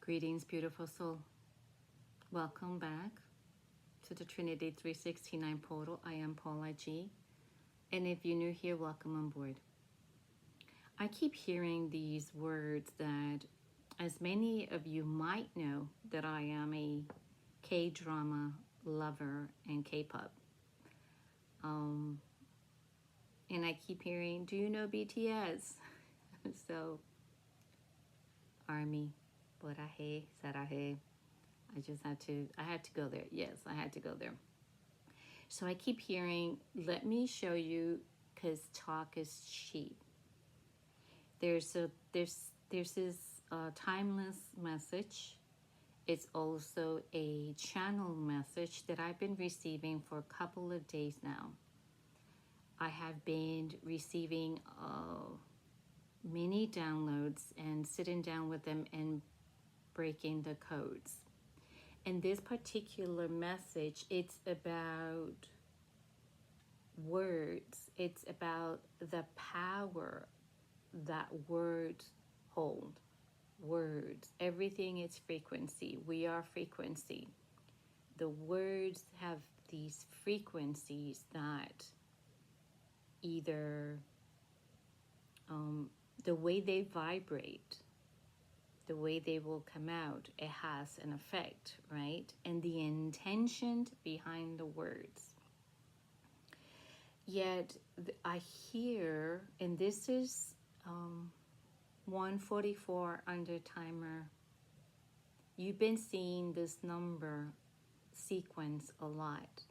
Greetings, beautiful soul. Welcome back to the Trinity 369 portal. I am Paula G. And if you're new here, welcome on board. I keep hearing these words that, as many of you might know, that I am a K-drama lover and K-pop. And I keep hearing, do you know BTS? So, Army, Borahe, Sarahe. I had to go there. Yes, I had to go there. So I keep hearing, let me show you, because talk is cheap. There's this timeless message. It's also a channel message that I've been receiving for a couple of days now. I have been receiving many downloads and sitting down with them and breaking the codes. And this particular message, it's about words. It's about the power that words hold. Words. Everything is frequency. We are frequency. The words have these frequencies that either the way they vibrate, the way they will come out, it has an effect, right? And the intention behind the words. Yet I hear, and this is 144 under timer. You've been seeing this number sequence a lot.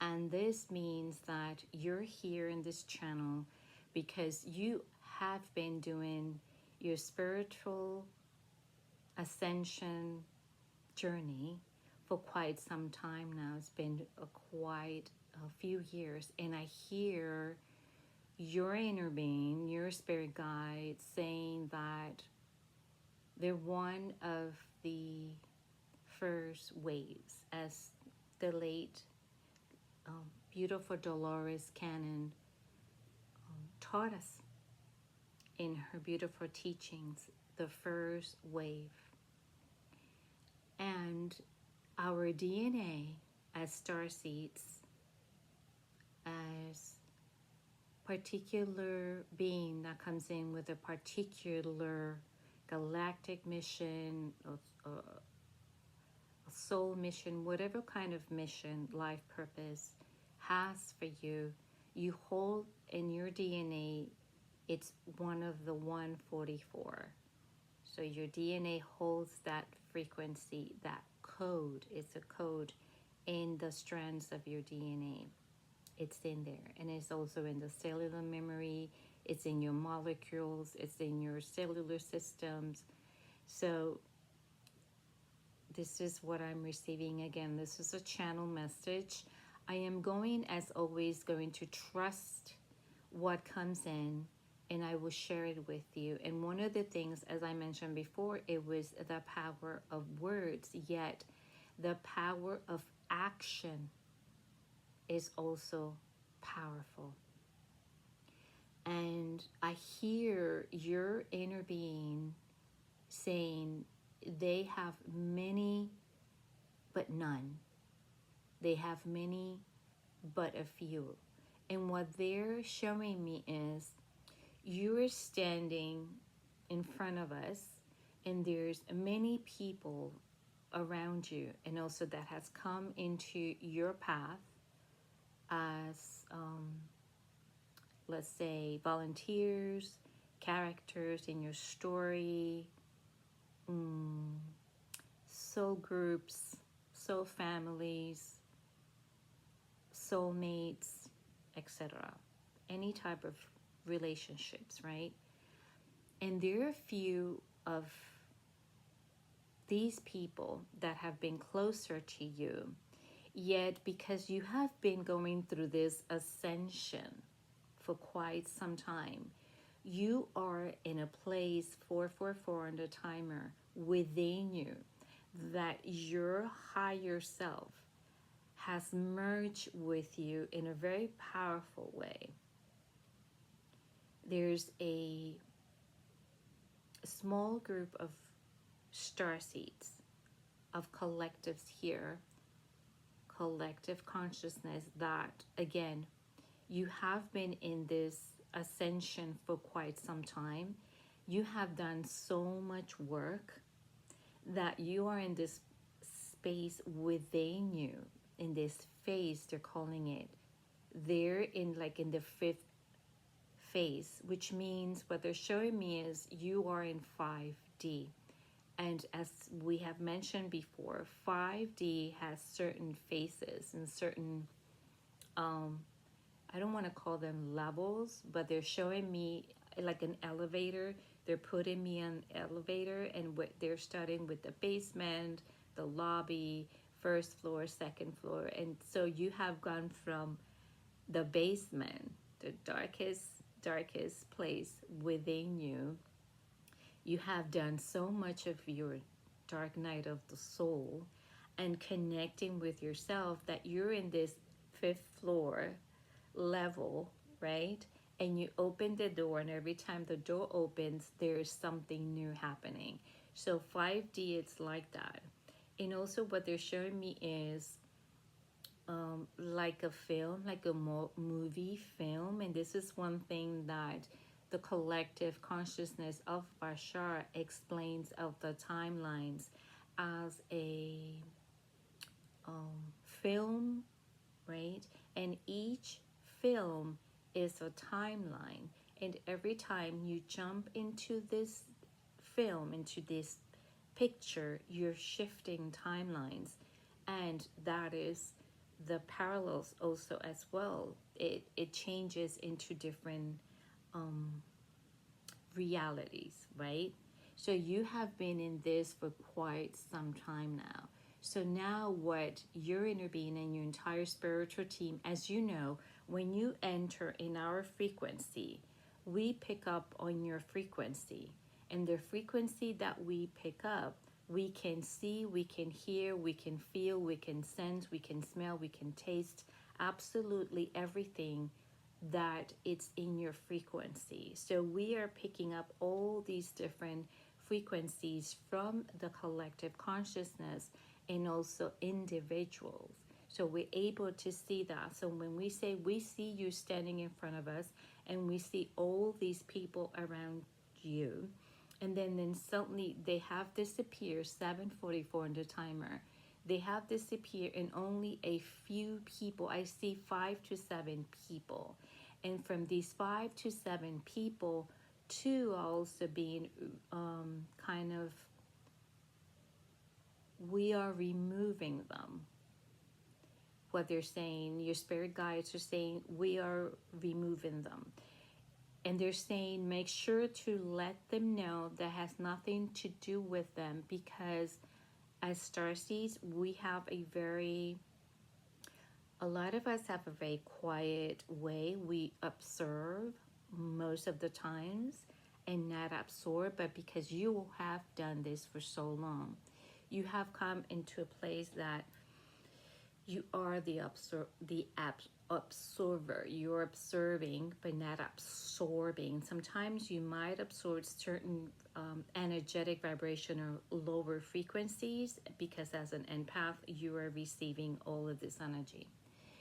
And this means that you're here in this channel because you have been doing your spiritual ascension journey for quite some time now. It's been quite a few years, and I hear your inner being, your spirit guide, saying that they're one of the first waves, as the late beautiful Dolores Cannon taught us in her beautiful teachings, the first wave. And our DNA as starseeds, as particular being that comes in with a particular galactic mission, a soul mission, whatever kind of mission, life purpose has for you, you hold in your DNA, it's one of the 144. So your DNA holds that frequency, that code. It's a code in the strands of your DNA. It's in there. And it's also in the cellular memory. It's in your molecules. It's in your cellular systems. So this is what I'm receiving. Again, this is a channel message. I am going, as always, going to trust what comes in, and I will share it with you. And one of the things, as I mentioned before, it was the power of words, yet the power of action is also powerful. And I hear your inner being saying they have many, but none. They have many, but a few. And what they're showing me is you are standing in front of us, and there's many people around you, and also that has come into your path as, let's say, volunteers, characters in your story, soul groups, soul families, soulmates, etc. Any type of relationships, right? And there are a few of these people that have been closer to you, yet because you have been going through this ascension for quite some time, you are in a place 444 on the timer within you that your higher self has merged with you in a very powerful way. There's a small group of star seeds of collectives here, collective consciousness, that again, you have been in this ascension for quite some time. You have done so much work that you are in this space within you, in this phase, they're calling it. They're in like in the fifth phase, which means what they're showing me is you are in 5D. And as we have mentioned before, 5D has certain phases and certain, I don't want to call them levels, but they're showing me like an elevator. They're putting me on elevator, and they're starting with the basement, the lobby, first floor, second floor. And so you have gone from the basement, the darkest place within you. You have done so much of your dark night of the soul and connecting with yourself that you're in this fifth floor level, right? And you open the door, and every time the door opens, there's something new happening. So 5D, it's like that. And also what they're showing me is like a film, like a movie film. And this is one thing that the collective consciousness of Bashar explains of the timelines as a film, right? And each film is a timeline. And every time you jump into this film, into this picture, you're shifting timelines. And that is the parallels also as well. It changes into different realities, right? So you have been in this for quite some time now. So now what your inner being and your entire spiritual team, as you know, when you enter in our frequency, we pick up on your frequency. And the frequency that we pick up, we can see, we can hear, we can feel, we can sense, we can smell, we can taste, absolutely everything that it's in your frequency. So we are picking up all these different frequencies from the collective consciousness and also individuals. So we're able to see that. So when we say we see you standing in front of us and we see all these people around you, and then suddenly they have disappeared, 7:44 on the timer. They have disappeared, and only a few people, I see 5 to 7 people. And from these 5 to 7 people, 2 are also being kind of, we are removing them. What they're saying, your spirit guides are saying, we are removing them. And they're saying, make sure to let them know that has nothing to do with them, because as starseeds, we have a lot of us have a very quiet way. We observe most of the times and not absorb, but because you have done this for so long, you have come into a place that you are the observer. You're observing, but not absorbing. Sometimes you might absorb certain energetic vibration or lower frequencies, because as an empath, you are receiving all of this energy.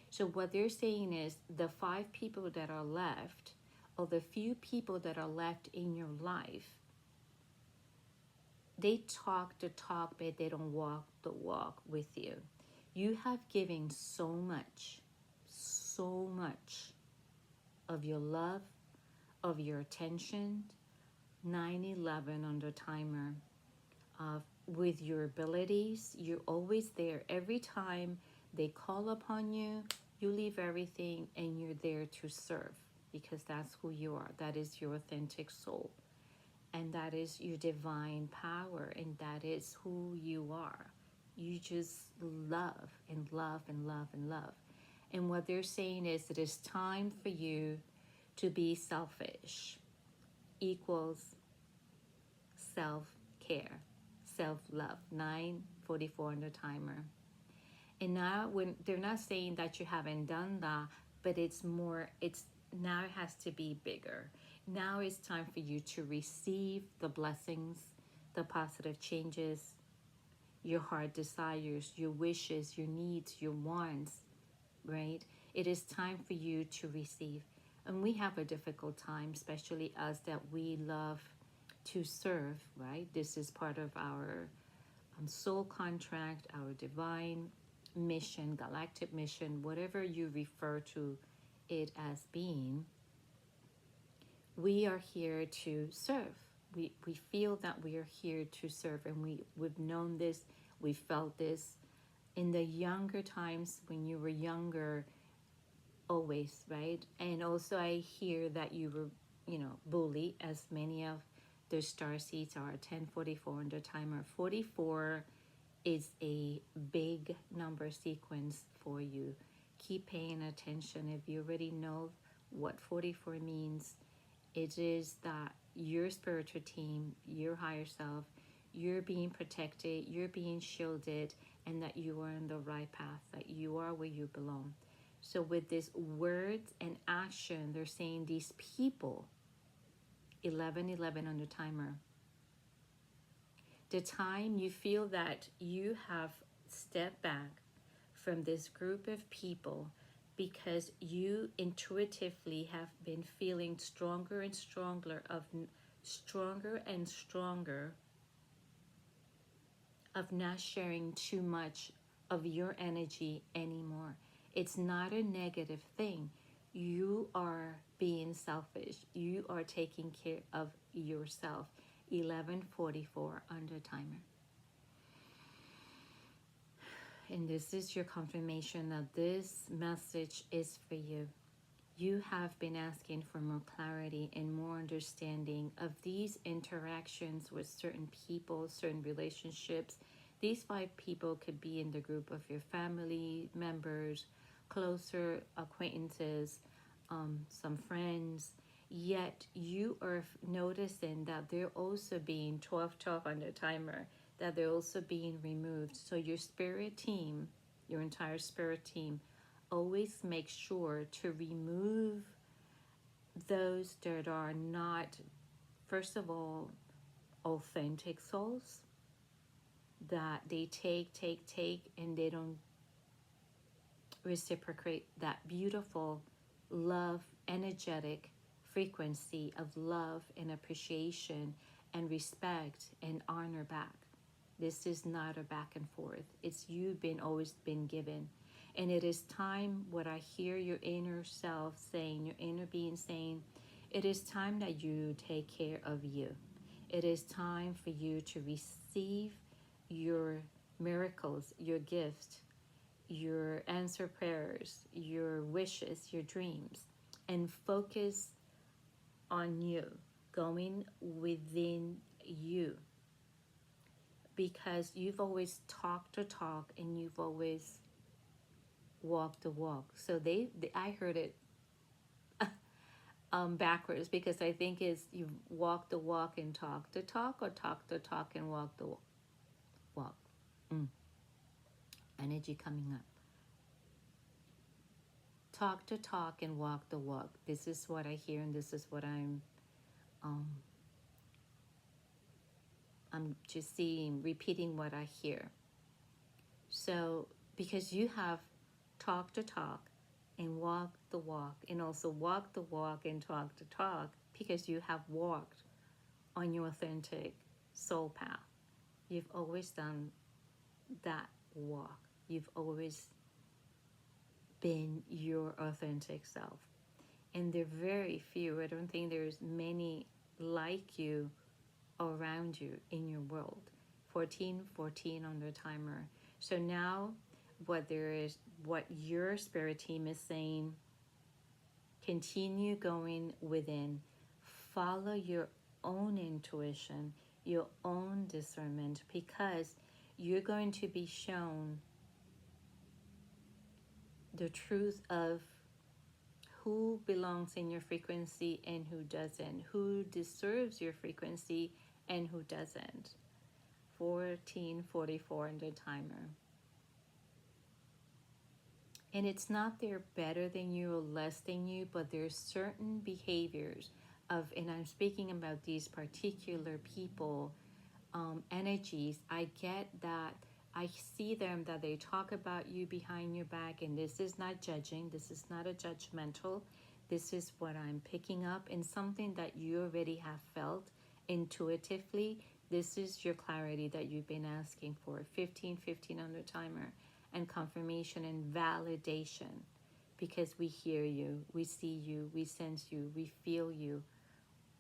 So what they're saying is the 5 people that are left, or the few people that are left in your life, they talk the talk, but they don't walk the walk with you. You have given so much of your love, of your attention, 9/11 on the timer, with your abilities. You're always there. Every time they call upon you, you leave everything and you're there to serve, because that's who you are. That is your authentic soul. And that is your divine power. And that is who you are. You just love and love and love and love. And what they're saying is it is time for you to be selfish. Equals self-care, self-love. 9:44 on the timer. And now when they're not saying that you haven't done that, but it's more, it's now it has to be bigger. Now it's time for you to receive the blessings, the positive changes, your heart desires, your wishes, your needs, your wants, right? It is time for you to receive. And we have a difficult time, especially us that we love to serve, right? This is part of our soul contract, our divine mission, galactic mission, whatever you refer to it as being. We are here to serve. We feel that we are here to serve, and we've known this, we felt this in the younger times when you were younger, always, right? And also I hear that you were, bullied, as many of the star seeds are. 1044 on the timer. 44 is a big number sequence for you. Keep paying attention. If you already know what 44 means, it is that your spiritual team, your higher self, you're being protected, you're being shielded, and that you are on the right path, that you are where you belong. So with this words and action, they're saying these people, 1111 on the timer, the time you feel that you have stepped back from this group of people because you intuitively have been feeling stronger and stronger of not sharing too much of your energy anymore. It's not a negative thing. You are being selfish. You are taking care of yourself. 1144 under timer. And this is your confirmation that this message is for you. You have been asking for more clarity and more understanding of these interactions with certain people, certain relationships. These 5 people could be in the group of your family members, closer acquaintances, some friends. Yet you are noticing that they're also being 1212 on the timer, that they're also being removed. So your spirit team, your entire spirit team, always make sure to remove those that are not, first of all, authentic souls, that they take, and they don't reciprocate that beautiful love, energetic frequency of love and appreciation and respect and honor back. This is not a back and forth. It's you've been always been given. And it is time, what I hear your inner self saying, your inner being saying, it is time that you take care of you. It is time for you to receive your miracles, your gifts, your answer prayers, your wishes, your dreams, and focus on you, going within you. Because you've always talked the talk and you've always walked the walk. So I heard it backwards, because I think it's you walk the walk and talk the talk, or talk the talk and walk the walk. Energy coming up. Talk the talk and walk the walk. This is what I hear, and this is what I'm just seeing, repeating what I hear. So because you have talked the talk and walked the walk, and also walked the walk and talked the talk, because you have walked on your authentic soul path. You've always done that walk. You've always been your authentic self. And there are very few, I don't think there's many like you around you in your world. 1414 on the timer. So now what your spirit team is saying, continue going within. Follow your own intuition, your own discernment, because you're going to be shown the truth of who belongs in your frequency and who doesn't, who deserves your frequency and who doesn't. 1444 on the timer. And it's not they're better than you or less than you, but there's certain behaviors of, and I'm speaking about these particular people, energies, I get that. I see them that they talk about you behind your back, and this is not judging, this is not a judgmental, this is what I'm picking up, and something that you already have felt intuitively. This is your clarity that you've been asking for. 15 on the timer, and confirmation and validation, because we hear you, we see you, we sense you, we feel you,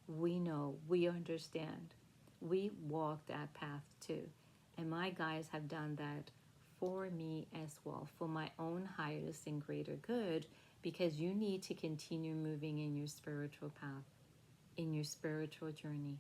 we know, we understand. We walk that path too. And my guides have done that for me as well, for my own highest and greater good, because you need to continue moving in your spiritual path, in your spiritual journey,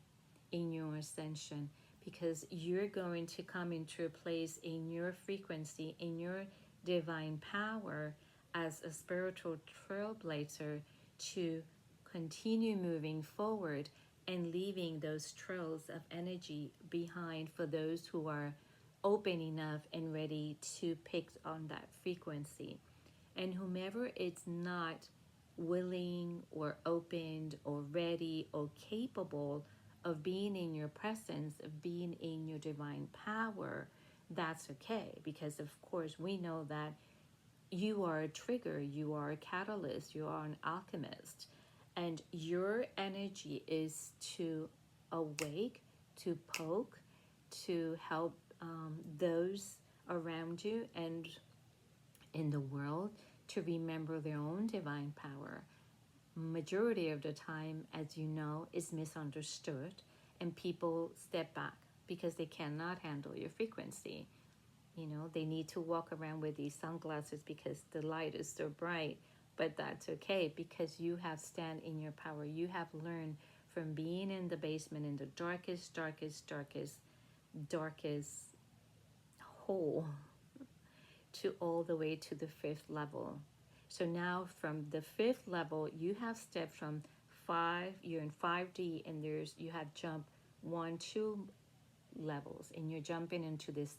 in your ascension, because you're going to come into a place in your frequency, in your divine power as a spiritual trailblazer, to continue moving forward and leaving those trails of energy behind for those who are open enough and ready to pick on that frequency. And whomever is not willing or opened or ready or capable of being in your presence, of being in your divine power, that's okay. Because of course we know that you are a trigger, you are a catalyst, you are an alchemist, and your energy is to awake, to poke, to help those around you and in the world to remember their own divine power. Majority of the time, as you know, is misunderstood, and people step back because they cannot handle your frequency. You know, they need to walk around with these sunglasses because the light is so bright, but that's okay because you have stand in your power. You have learned from being in the basement, in the darkest hole, to all the way to the fifth level. So now from the fifth level, you have stepped from five, you're in 5D, and you have jumped 1, 2 levels, and you're jumping into this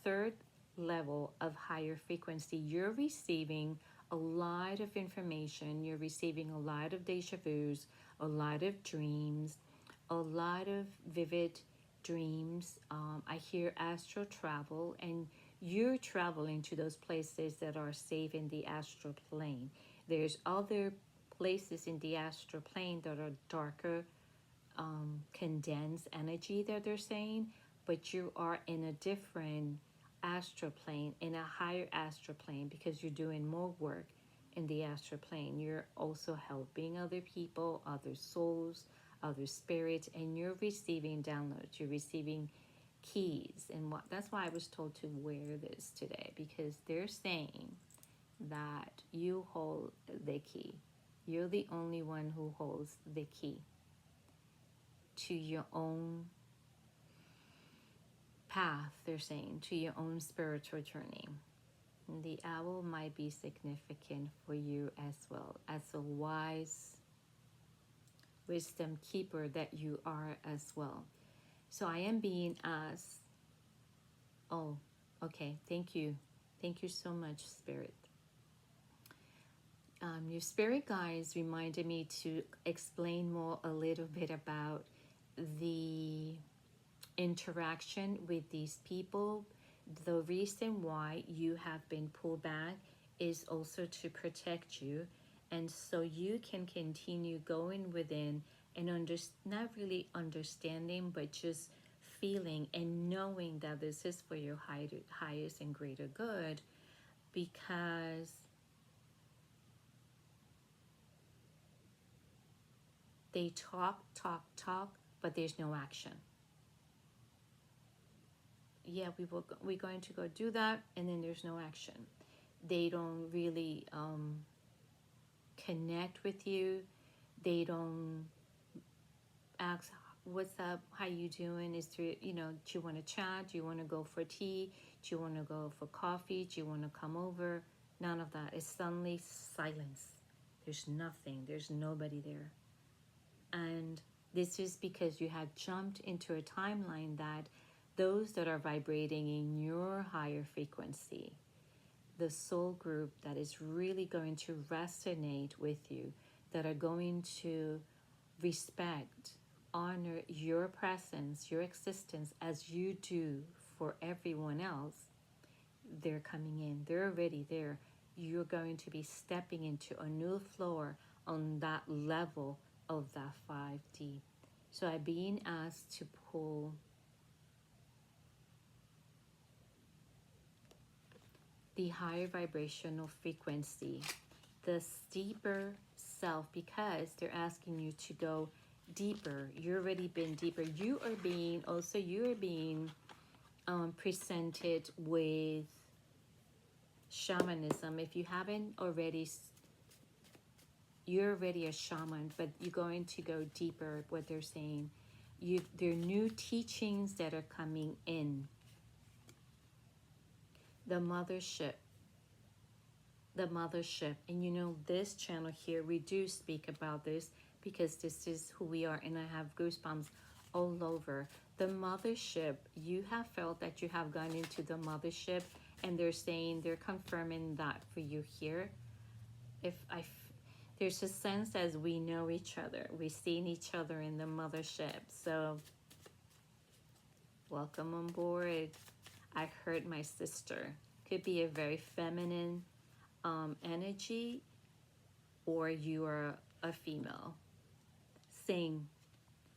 third level of higher frequency. You're receiving a lot of information, you're receiving a lot of deja vus, a lot of dreams, a lot of vivid dreams. I hear astral travel, and you're traveling to those places that are safe in the astral plane. There's other places in the astral plane that are darker, condensed energy that they're saying, but you are in a different astral plane, in a higher astral plane, because you're doing more work in the astral plane. You're also helping other people, other souls, other spirits, and you're receiving downloads, you're receiving keys. And that's why I was told to wear this today, because they're saying that you hold the key. You're the only one who holds the key to your own path, they're saying, to your own spiritual journey. And the owl might be significant for you as well, as a wise wisdom keeper that you are as well. So I am being asked, oh, okay, thank you. Thank you so much, Spirit. Your spirit guides reminded me to explain more a little bit about the interaction with these people. The reason why you have been pulled back is also to protect you, and so you can continue going within and not really understanding, but just feeling and knowing that this is for your highest and greater good, because they talk, but there's no action. Yeah, we're going to go do that, and then there's no action. They don't really connect with you. They don't ask, what's up, how you doing, is there, do you want to chat, do you want to go for tea, do you want to go for coffee, do you want to come over? None of that. It's suddenly silence. There's nothing, there's nobody there. And this is because you have jumped into a timeline that those that are vibrating in your higher frequency, the soul group that is really going to resonate with you, that are going to respect honor your presence, your existence as you do for everyone else, they're coming in. They're already there. You're going to be stepping into a new floor on that level of that 5D. So I'm being asked to pull the higher vibrational frequency, the deeper self, because they're asking you to go deeper. You've already been deeper. You are being presented with shamanism. If you haven't already, you're already a shaman, but you're going to go deeper. What they're saying, there are new teachings that are coming in. The mothership, and you know, this channel here, we do speak about this because this is who we are, and I have goosebumps all over. The mothership, you have felt that you have gone into the mothership, and they're confirming that for you here. There's a sense as we know each other, we've seen each other in the mothership. So welcome on board. I heard my sister. Could be a very feminine energy, or you are a female. Sing.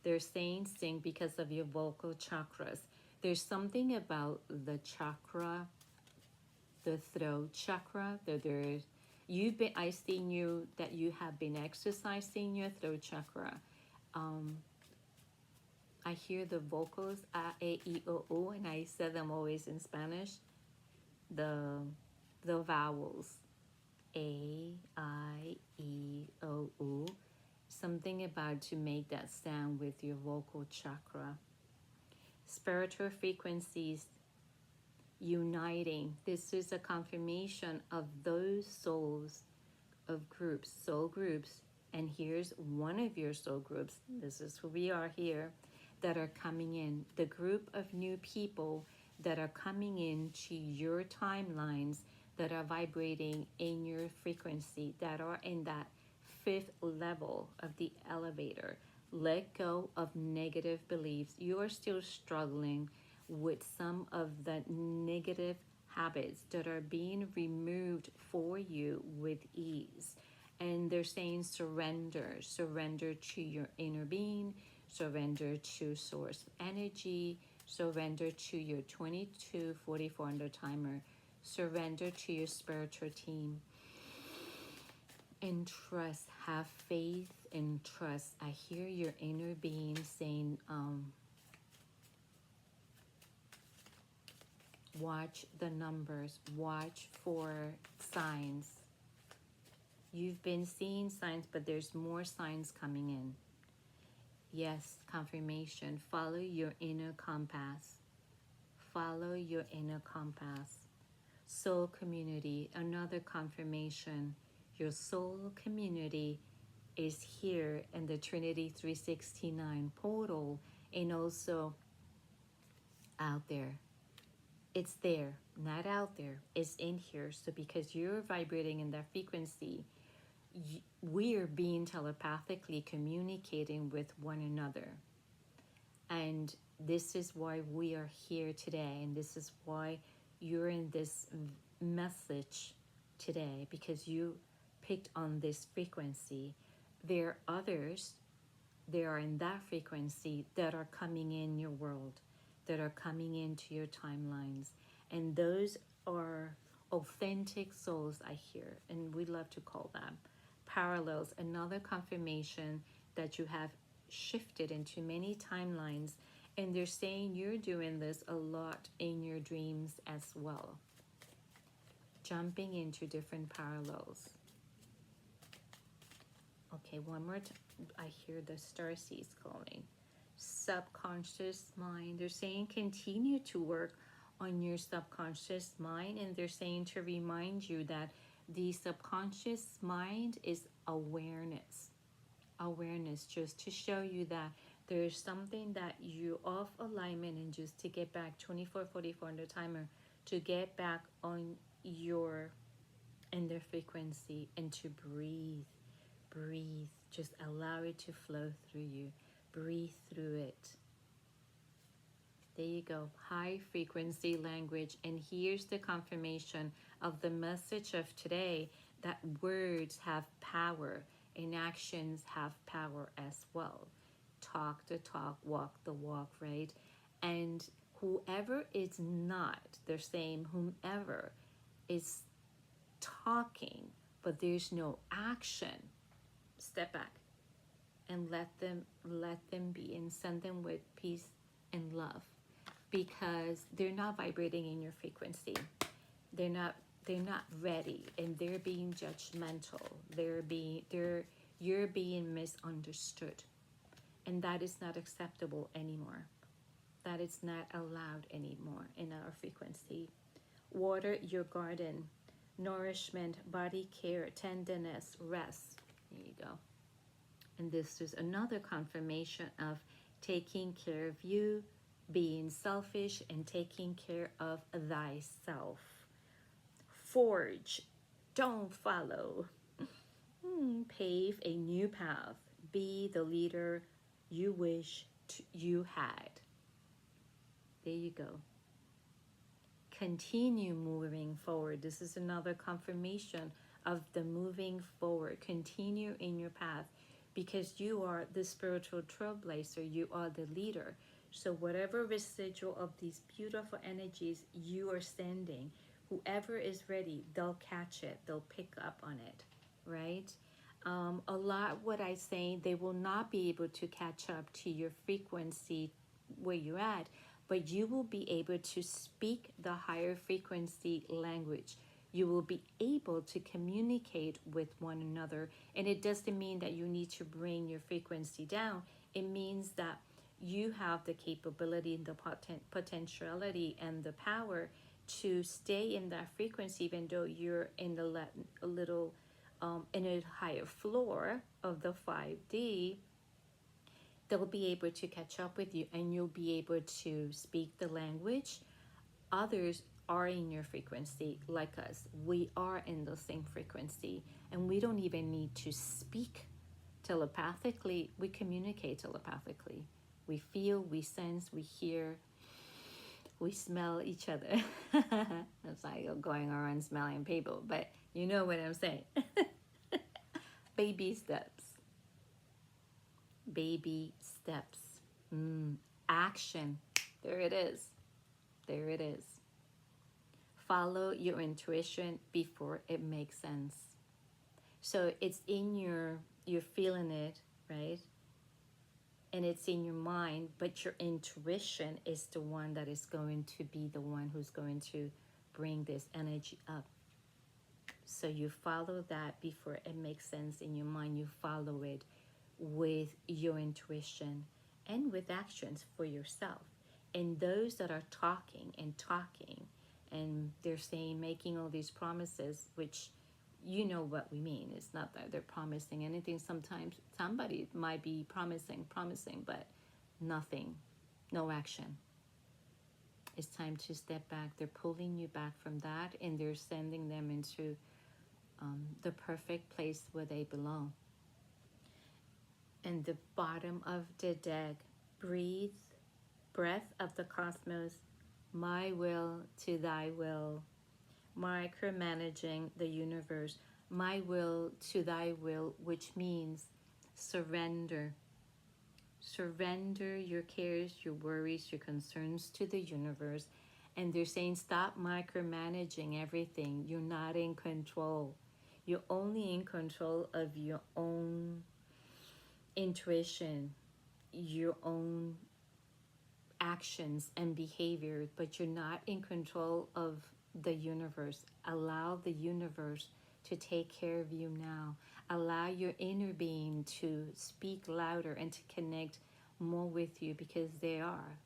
They're saying sing because of your vocal chakras. There's something about the chakra, the throat chakra, I seen you that you have been exercising your throat chakra. I hear the vocals a, e, I, o, u, and I said them always in Spanish. The vowels a, I, e, o, u. Something about to make that sound with your vocal chakra. Spiritual frequencies uniting. This is a confirmation of those souls of groups, soul groups. And here's one of your soul groups. This is who we are here, that are coming in. The group of new people that are coming into your timelines, that are vibrating in your frequency, that are in that 5th level of the elevator. Let go of negative beliefs. You are still struggling with some of the negative habits that are being removed for you with ease. And they're saying surrender to your inner being, surrender to source energy, surrender to your 2244 under timer, surrender to your spiritual team, and trust. Have faith and trust. I hear your inner being saying, watch the numbers, watch for signs. You've been seeing signs, but there's more signs coming in. Yes, confirmation. Follow your inner compass. Follow your inner compass. Soul community, another confirmation. Your soul community is here in the Trinity 369 portal, and also out there. It's there, not out there. It's in here. So because you're vibrating in that frequency, we're being telepathically communicating with one another. And this is why we are here today, and this is why you're in this message today, because you picked on this frequency. There are others, they are in that frequency, that are coming in your world, that are coming into your timelines. And those are authentic souls, I hear, and we love to call them parallels. Another confirmation that you have shifted into many timelines, and they're saying you're doing this a lot in your dreams as well, jumping into different parallels. Okay, one more time. I hear the starseeds calling. Subconscious mind. They're saying continue to work on your subconscious mind, and they're saying to remind you that the subconscious mind is awareness. Awareness, just to show you that there's something that you off alignment, and just to get back 2444 on the timer, to get back on your in their frequency, and to breathe. Just allow it to flow through you. Breathe through it. There you go. High frequency language. And here's the confirmation of the message of today, that words have power and actions have power as well. Talk the talk, walk the walk, right? And whoever is not, they're saying whomever is talking, but there's no action, step back and let them be, and send them with peace and love, because they're not vibrating in your frequency. They're not ready, and they're being judgmental. You're being misunderstood, and that is not acceptable anymore. That is not allowed anymore in our frequency. Water your garden. Nourishment, body care, tenderness, rest. There you go. And this is another confirmation of taking care of you, being selfish, and taking care of thyself. Forge, don't follow. Pave a new path. Be the leader you wish you had. There you go. Continue moving forward. This is another confirmation of the moving forward. Continue in your path, because you are the spiritual trailblazer. You are the leader. So whatever residual of these beautiful energies you are sending, whoever is ready, they'll catch it. They'll pick up on it, right? A lot what I say, they will not be able to catch up to your frequency where you're at, but you will be able to speak the higher frequency language. You will be able to communicate with one another. And it doesn't mean that you need to bring your frequency down. It means that you have the capability and the potentiality and the power to stay in that frequency, even though you're in a little in a higher floor of the 5D. They'll be able to catch up with you, and you'll be able to speak the language. Others are in your frequency like us. We are in the same frequency, and we don't even need to speak telepathically. We communicate telepathically. We feel, we sense, we hear, we smell each other. That's like going around smelling people, but you know what I'm saying. Baby steps. Baby steps. Action. There it is. There it is. Follow your intuition before it makes sense. So it's in you're feeling it, right? And it's in your mind, but your intuition is the one that is going to be the one who's going to bring this energy up. So you follow that before it makes sense in your mind. You follow it with your intuition and with actions for yourself. And those that are talking and they're saying, making all these promises, which you know what we mean. It's not that they're promising anything. Sometimes somebody might be promising, but nothing, no action. It's time to step back. They're pulling you back from that, and they're sending them into the perfect place where they belong. And the bottom of the deck, breathe, breath of the cosmos, my will to thy will, micromanaging the universe, my will to thy will, which means surrender. Surrender your cares, your worries, your concerns to the universe. And they're saying, stop micromanaging everything. You're not in control. You're only in control of your own intuition, your own actions and behavior, but you're not in control of the universe. Allow the universe to take care of you now. Allow your inner being to speak louder and to connect more with you, because they are.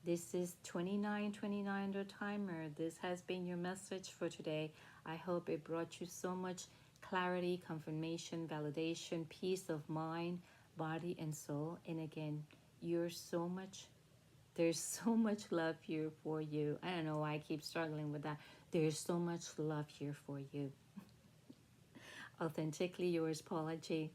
This is 2929, the timer. This has been your message for today. I hope it brought you so much clarity, confirmation, validation, peace of mind, body, and soul. And again, there's so much love here for you. I don't know why I keep struggling with that. There's so much love here for you. Authentically yours, Paula G.